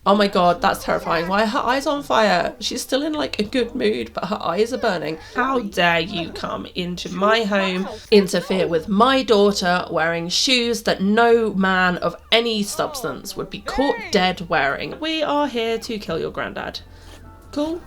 Oh my god, that's terrifying. Why are her eyes on fire? She's still in like a good mood, but her eyes are burning. How dare you come into my home, interfere with my daughter, wearing shoes that no man of any substance would be caught dead wearing. We are here to kill your granddad. Cool.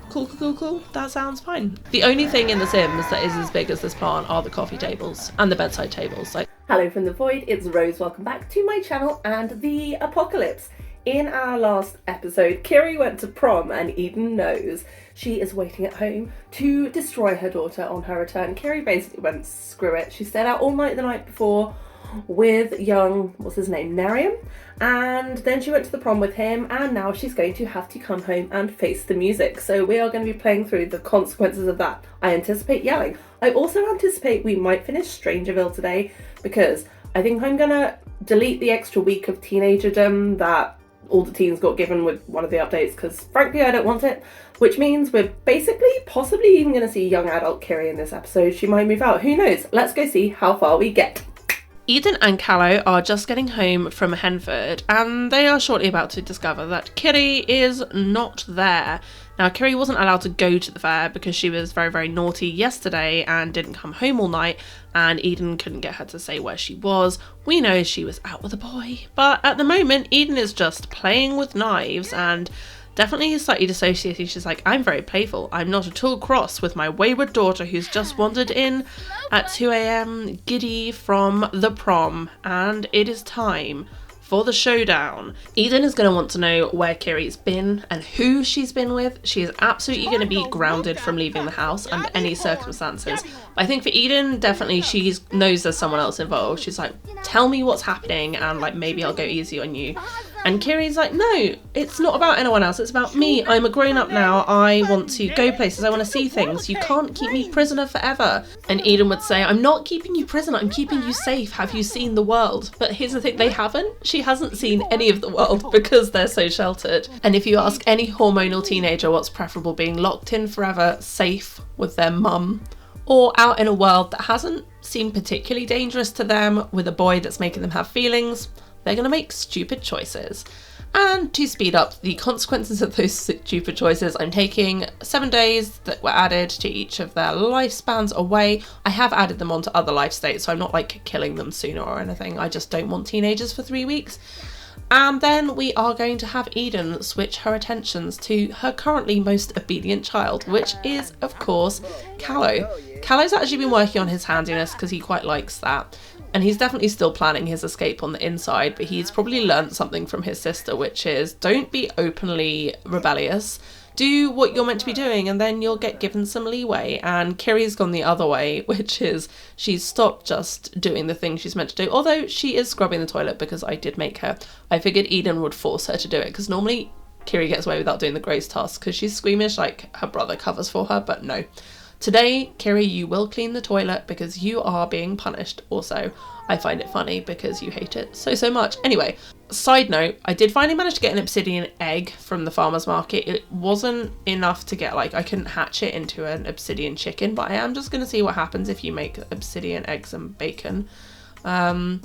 That sounds fine. The only thing in The Sims that is as big as this plant are the coffee tables and the bedside tables. Hello from the void, it's Rose. Welcome back to my channel and the apocalypse. In our last episode, Kyrie went to prom and Eden knows. She is waiting at home to destroy her daughter on her return. Kyrie basically went, screw it. She stayed out all night the night before with young, what's his name, Nerium. And then she went to the prom with him, and now she's going to have to come home and face the music. So we are going to be playing through the consequences of that. I anticipate yelling. I also anticipate we might finish Strangerville today, because I think I'm going to delete the extra week of teenagerdom that all the teens got given with one of the updates, because frankly I don't want it, which means we're basically possibly even going to see young adult Kyrie in this episode. She might move out, who knows? Let's go see how far we get. Eden and Callow are just getting home from Henford, and they are shortly about to discover that Kyrie is not there. Now, Kyrie wasn't allowed to go to the fair because she was very, very naughty yesterday and didn't come home all night, and Eden couldn't get her to say where she was. We know she was out with a boy, but at the moment, Eden is just playing with knives and definitely slightly dissociating. She's like, I'm very playful. I'm not at all cross with my wayward daughter who's just wandered in at 2 a.m. giddy from the prom, and it is time for the showdown. Eden is going to want to know where Kyrie's been and who she's been with. She is absolutely going to be grounded from leaving the house under any circumstances. I think for Eden, definitely she knows there's someone else involved. She's like, tell me what's happening and like maybe I'll go easy on you. And Kyrie's like, no, it's not about anyone else. It's about me. I'm a grown up now. I want to go places. I want to see things. You can't keep me prisoner forever. And Eden would say, I'm not keeping you prisoner. I'm keeping you safe. Have you seen the world? But here's the thing. They haven't. She hasn't seen any of the world because they're so sheltered. And if you ask any hormonal teenager what's preferable, being locked in forever, safe with their mum, or out in a world that hasn't seemed particularly dangerous to them with a boy that's making them have feelings, they're going to make stupid choices. And to speed up the consequences of those stupid choices, I'm taking 7 days that were added to each of their lifespans away. I have added them onto other life states, so I'm not like killing them sooner or anything. I just don't want teenagers for 3 weeks. And then we are going to have Eden switch her attentions to her currently most obedient child, which is, of course, Callow. Callow's actually been working on his handiness because he quite likes that. And he's definitely still planning his escape on the inside, but he's probably learnt something from his sister, which is don't be openly rebellious. Do what you're meant to be doing and then you'll get given some leeway. And Kyrie's gone the other way, which is she's stopped just doing the thing she's meant to do. Although she is scrubbing the toilet because I did make her. I figured Eden would force her to do it because normally Kyrie gets away without doing the gross tasks because she's squeamish, like her brother covers for her, but no. Today, Kyrie, you will clean the toilet because you are being punished. Also, I find it funny because you hate it so much. Anyway, side note, I did finally manage to get an obsidian egg from the farmer's market. It wasn't enough to get, like, I couldn't hatch it into an obsidian chicken, but I am just going to see what happens if you make obsidian eggs and bacon. And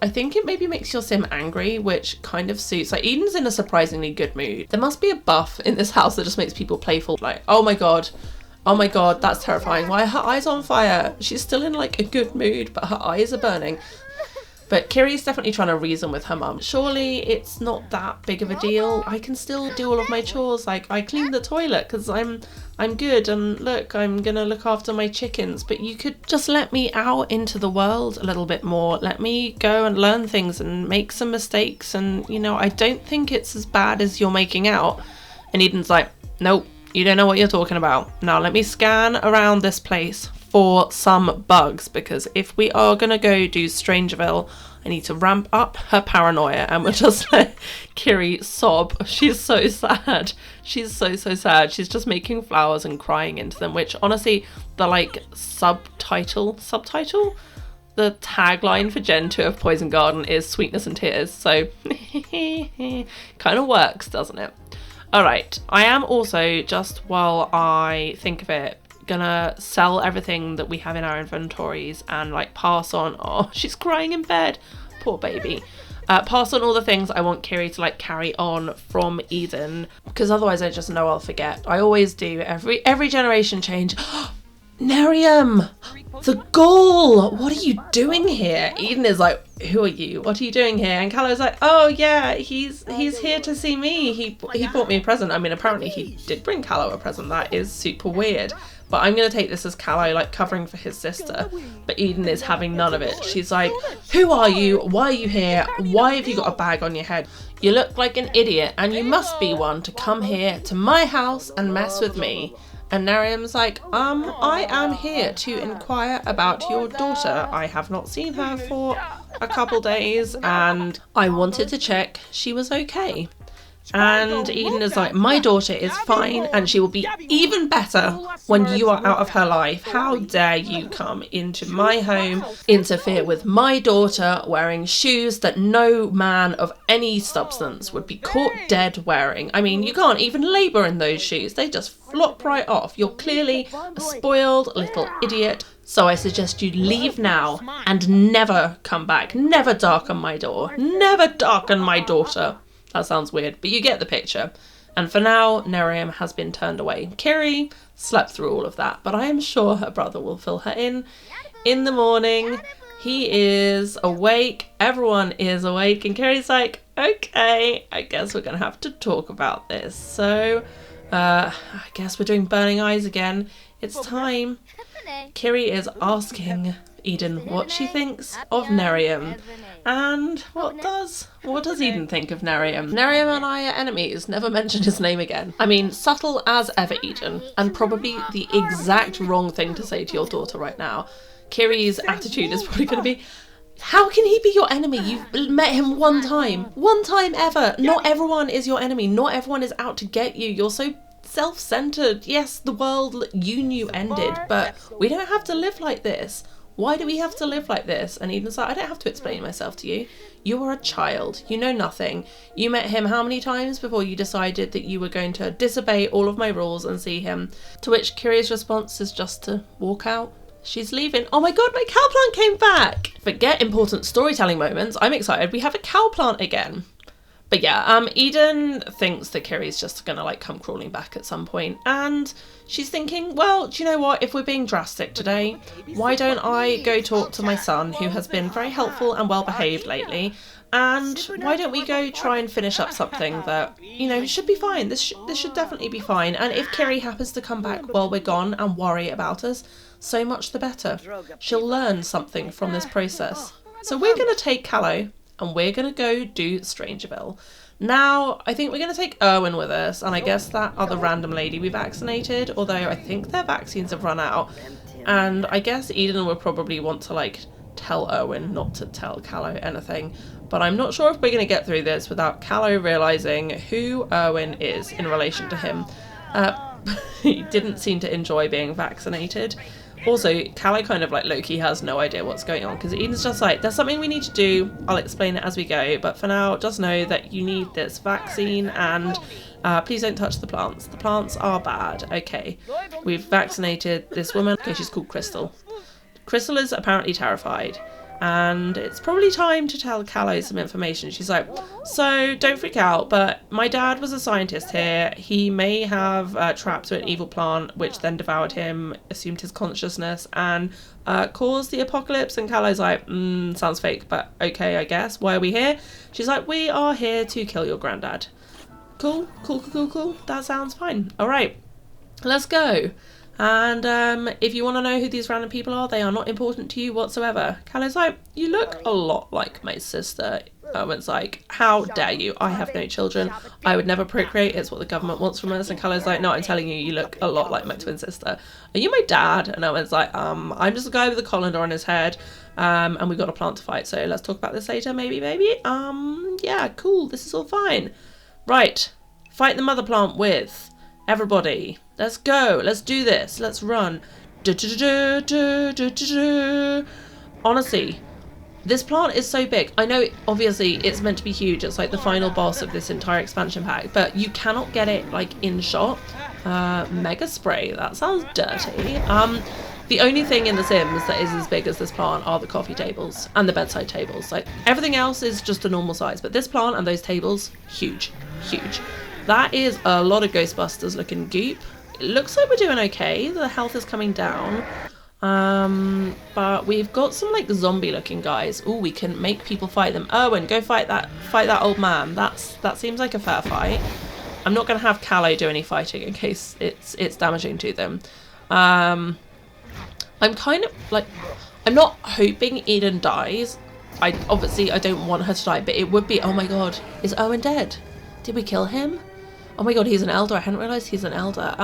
I think it maybe makes your sim angry, which kind of suits. Like, Eden's in a surprisingly good mood. There must be a buff in this house that just makes people playful. Like, oh my god, that's terrifying. Why are her eyes on fire? She's still in like a good mood, but her eyes are burning. But Kyrie's definitely trying to reason with her mum. Surely it's not that big of a deal. I can still do all of my chores. Like, I clean the toilet because I'm good, and look, I'm gonna look after my chickens. But you could just let me out into the world a little bit more. Let me go and learn things and make some mistakes. And, you know, I don't think it's as bad as you're making out. And Eden's like, nope. You don't know what you're talking about. Now let me scan around this place for some bugs, because if we are going to go do Strangerville, I need to ramp up her paranoia, and we'll just let Kyrie sob. She's so sad. She's so sad. She's just making flowers and crying into them, which honestly, the like subtitle, the tagline for Gen 2 of Poison Garden is sweetness and tears. So kind of works, doesn't it? All right, I am also, just while I think of it, gonna sell everything that we have in our inventories and like pass on. Oh, she's crying in bed, poor baby. Pass on all the things I want Kyrie to like carry on from Eden, because otherwise I just know I'll forget. I always do. Every generation change. Nerium! The ghoul! What are you doing here? Eden is like, who are you? What are you doing here? And Callow's like, oh yeah, he's here to see me. He bought me a present. I mean, apparently he did bring Callow a present. That is super weird. But I'm going to take this as Callow like covering for his sister. But Eden is having none of it. She's like, who are you? Why are you here? Why have you got a bag on your head? You look like an idiot and you must be one to come here to my house and mess with me. And Nerium's like, I am here to inquire about your daughter. I have not seen her for a couple days and I wanted to check she was okay. And Eden is like, my daughter is fine and she will be even better when you are out of her life. How dare you come into my home, interfere with my daughter wearing shoes that no man of any substance would be caught dead wearing. I mean, you can't even labour in those shoes. They just flop right off. You're clearly a spoiled little idiot. So I suggest you leave now and never come back. Never darken my door. Never darken my daughter. That sounds weird, but you get the picture. And for now, Nerium has been turned away. Kyrie slept through all of that, but I am sure her brother will fill her in. In the morning, he is awake. Everyone is awake. And Kyrie's like, okay, I guess we're going to have to talk about this. So, I guess we're doing burning eyes again. It's time. Kyrie is asking Eden what she thinks of Nerium. And what does Eden think of Nerium? Nerium and I are enemies. Never mention his name again. I mean, subtle as ever, Eden, and probably the exact wrong thing to say to your daughter right now. Kyrie's attitude is probably going to be, how can he be your enemy? You've met him one time ever. Not everyone is your enemy. Not everyone is out to get you. You're so self-centered. Yes, the world you knew ended, but we don't have to live like this. Why do we have to live like this? And Eden's like, I don't have to explain myself to you. You are a child. You know nothing. You met him how many times before you decided that you were going to disobey all of my rules and see him? To which Kyrie's response is just to walk out. She's leaving. Oh my god, my cow plant came back! Forget important storytelling moments. I'm excited. We have a cow plant again. But yeah, Eden thinks that Kyrie's just gonna like come crawling back at some point, and she's thinking, well, do you know what, if we're being drastic today, why don't I go talk to my son, who has been very helpful and well behaved lately, and why don't we go try and finish up something that, you know, should be fine. This should definitely be fine. And if Kyrie happens to come back while we're gone and worry about us, so much the better. She'll learn something from this process. So we're gonna take Callow and we're going to go do Strangerville. Now, I think we're going to take Erwin with us, and I guess that other random lady we vaccinated, although I think their vaccines have run out. And I guess Eden would probably want to, like, tell Erwin not to tell Callow anything. But I'm not sure if we're going to get through this without Callow realising who Erwin is in relation to him. He didn't seem to enjoy being vaccinated. Also, Callow kind of like low-key has no idea what's going on, because Eden's just like, there's something we need to do, I'll explain it as we go, but for now, just know that you need this vaccine, and please don't touch the plants. The plants are bad. Okay, we've vaccinated this woman. Okay, she's called Crystal. Crystal is apparently terrified, and it's probably time to tell Callow some information. She's like, so don't freak out, but my dad was a scientist here. He may have trapped an evil plant, which then devoured him, assumed his consciousness, and caused the apocalypse. And Callow's like, sounds fake, but okay, I guess. Why are we here? She's like, we are here to kill your granddad. Cool. That sounds fine. All right, let's go. And if you want to know who these random people are, they are not important to you whatsoever. Callow's like, you look a lot like my sister. Erwin's like, how dare you? I have no children. I would never procreate. It's what the government wants from us. And Callow's like, no, I'm telling you, you look a lot like my twin sister. Are you my dad? And Erwin's like, I'm just a guy with a colander on his head. And we got a plant to fight. So let's talk about this later, maybe. Yeah, cool. This is all fine. Right. Fight the mother plant with everybody. Let's go. Let's do this. Let's run. Honestly, this plant is so big. I know, obviously, it's meant to be huge. It's like the final boss of this entire expansion pack, but you cannot get it like in shot. Mega spray. That sounds dirty. The only thing in The Sims that is as big as this plant are the coffee tables and the bedside tables. Like, everything else is just a normal size, but this plant and those tables, huge, huge. That is a lot of Ghostbusters looking goop. It looks like we're doing okay. The health is coming down. But we've got some like zombie looking guys. Oh, we can make people fight them. Erwin, go fight that old man. That seems like a fair fight. I'm not going to have Callow do any fighting in case it's damaging to them. I'm kind of like, I'm not hoping Eden dies. I don't want her to die, but it would be, oh my god, is Owen dead? Did we kill him? Oh my god, he's an elder. I hadn't realised he's an elder.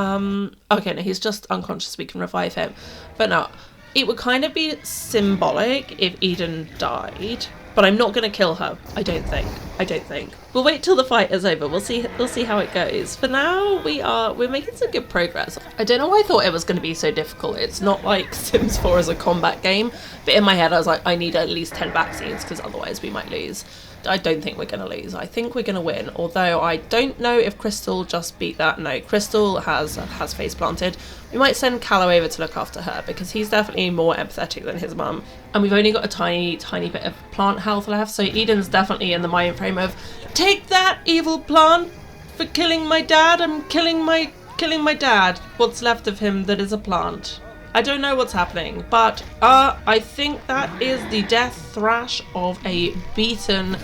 Okay, no, he's just unconscious. We can revive him. But no, it would kind of be symbolic if Eden died. But I'm not going to kill her. I don't think. We'll wait till the fight is over. We'll see how it goes. For now, we're making some good progress. I don't know why I thought it was going to be so difficult. It's not like Sims 4 is a combat game. But in my head, I was like, I need at least 10 vaccines because otherwise we might lose. I don't think we're going to lose. I think we're going to win. Although I don't know if Crystal just beat that. No, Crystal has face planted. We might send Callow over to look after her because he's definitely more empathetic than his mum. And we've only got a tiny bit of plant health left. So Eden's definitely in the mind frame of, take that, evil plant, for killing my dad. I'm killing my dad. What's left of him that is a plant. I don't know what's happening, but I think that is the death thrash of a beaten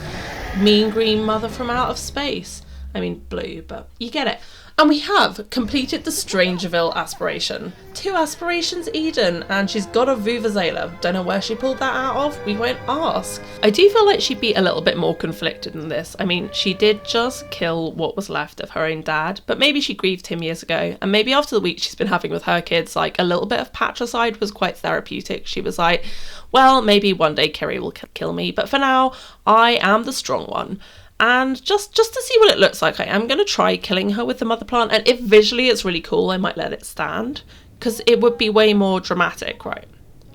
mean green mother from out of space. I mean blue, but you get it. And we have completed the Strangerville aspiration. 2 aspirations, Eden, and she's got a Vuvuzela. Don't know where she pulled that out of, we won't ask. I do feel like she'd be a little bit more conflicted in this. I mean, she did just kill what was left of her own dad, but maybe she grieved him years ago, and maybe after the week she's been having with her kids, like a little bit of patricide was quite therapeutic. She was like, well, maybe one day Kyrie will kill me, but for now, I am the strong one. And just to see what it looks like, I am going to try killing her with the mother plant. And if visually it's really cool, I might let it stand. Because it would be way more dramatic, right?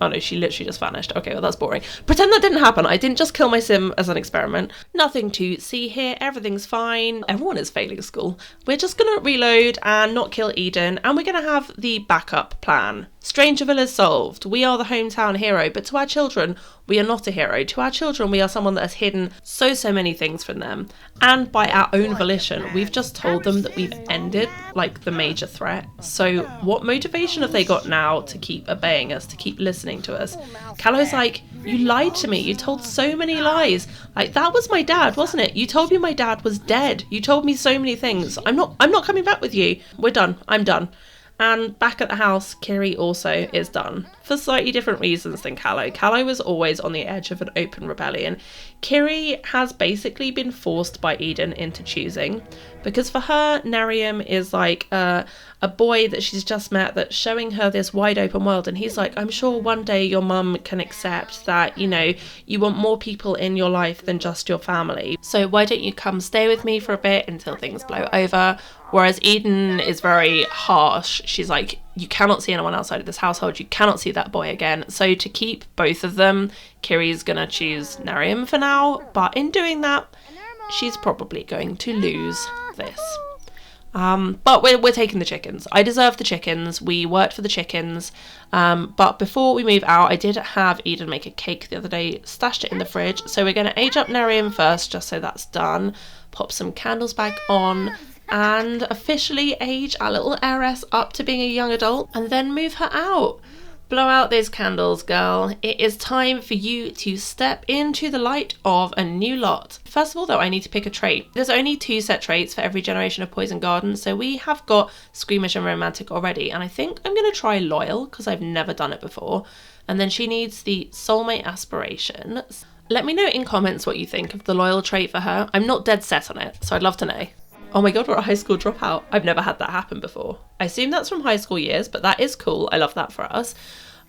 Oh no, she literally just vanished. Okay, well that's boring. Pretend that didn't happen. I didn't just kill my sim as an experiment. Nothing to see here. Everything's fine. Everyone is failing school. We're just going to reload and not kill Eden. And we're going to have the backup plan. Strangerville is solved. We are the hometown hero. But to our children, we are not a hero. To our children, we are someone that has hidden so many things from them. And by our own volition, we've just told them that we've ended, like, the major threat. So what motivation have they got now to keep obeying us, to keep listening to us? Callow's like, you lied to me. You told so many lies. Like, that was my dad, wasn't it? You told me my dad was dead. You told me so many things. I'm not coming back with you. We're done. I'm done. And back at the house, Kyrie also is done. For slightly different reasons than Callow. Callow was always on the edge of an open rebellion. Kyrie has basically been forced by Eden into choosing. Because for her, Nerium is like a boy that she's just met that's showing her this wide open world. And he's like, I'm sure one day your mum can accept that, you know, you want more people in your life than just your family. So why don't you come stay with me for a bit until things blow over? Whereas Eden is very harsh. She's like, you cannot see anyone outside of this household. You cannot see that boy again. So to keep both of them, Kyrie's going to choose Nerium for now. But in doing that, she's probably going to lose this. But we're taking the chickens. I deserve the chickens. We worked for the chickens. But before we move out, I did have Eden make a cake the other day, stashed it in the fridge. So we're going to age up Nerium first, just so that's done. Pop some candles back on. And officially age our little heiress up to being a young adult and then move her out. Blow out those candles, girl. It is time for you to step into the light of a new lot. First of all, though, I need to pick a trait. There's only 2 set traits for every generation of Poison Garden, so we have got Squeamish and Romantic already, and I think I'm going to try Loyal, because I've never done it before. And then she needs the Soulmate Aspiration. Let me know in comments what you think of the Loyal trait for her. I'm not dead set on it, so I'd love to know. Oh my god, we're a high school dropout. I've never had that happen before. I assume that's from high school years, but that is cool. I love that for us.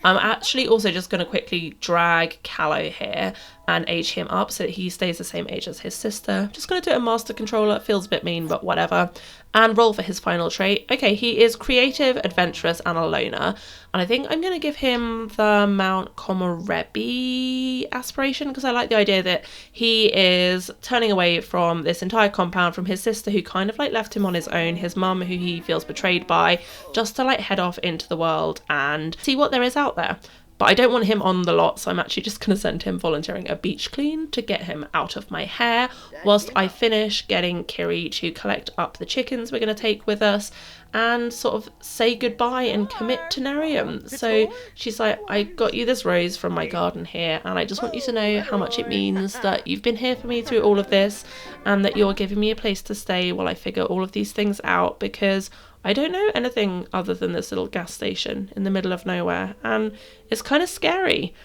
I'm actually also just going to quickly drag Callow here and age him up so that he stays the same age as his sister. Just going to do a master controller. Feels a bit mean, but whatever. And roll for his final trait. Okay, he is creative, adventurous, and a loner. And I think I'm going to give him the Mount Komorebi aspiration, because I like the idea that he is turning away from this entire compound, from his sister who kind of like left him on his own, his mum who he feels betrayed by, just to like head off into the world and see what there is out there. But I don't want him on the lot, so I'm actually just going to send him volunteering a beach clean to get him out of my hair, whilst I finish getting Kyrie to collect up the chickens we're going to take with us and sort of say goodbye and commit to Nerium. So she's like, I got you this rose from my garden here, and I just want you to know how much it means that you've been here for me through all of this, and that you're giving me a place to stay while I figure all of these things out, because I don't know anything other than this little gas station in the middle of nowhere, and it's kind of scary.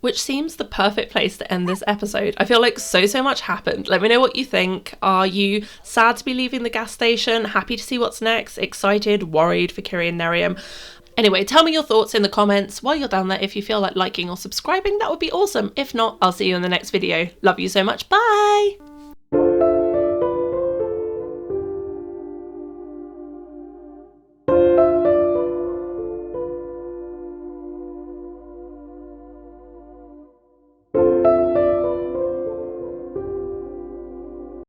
Which seems the perfect place to end this episode. I feel like so much happened. Let me know what you think. Are you sad to be leaving the gas station? Happy to see what's next? Excited? Worried for Kyrie and Nerium? Anyway, tell me your thoughts in the comments while you're down there. If you feel like liking or subscribing, that would be awesome. If not, I'll see you in the next video. Love you so much. Bye!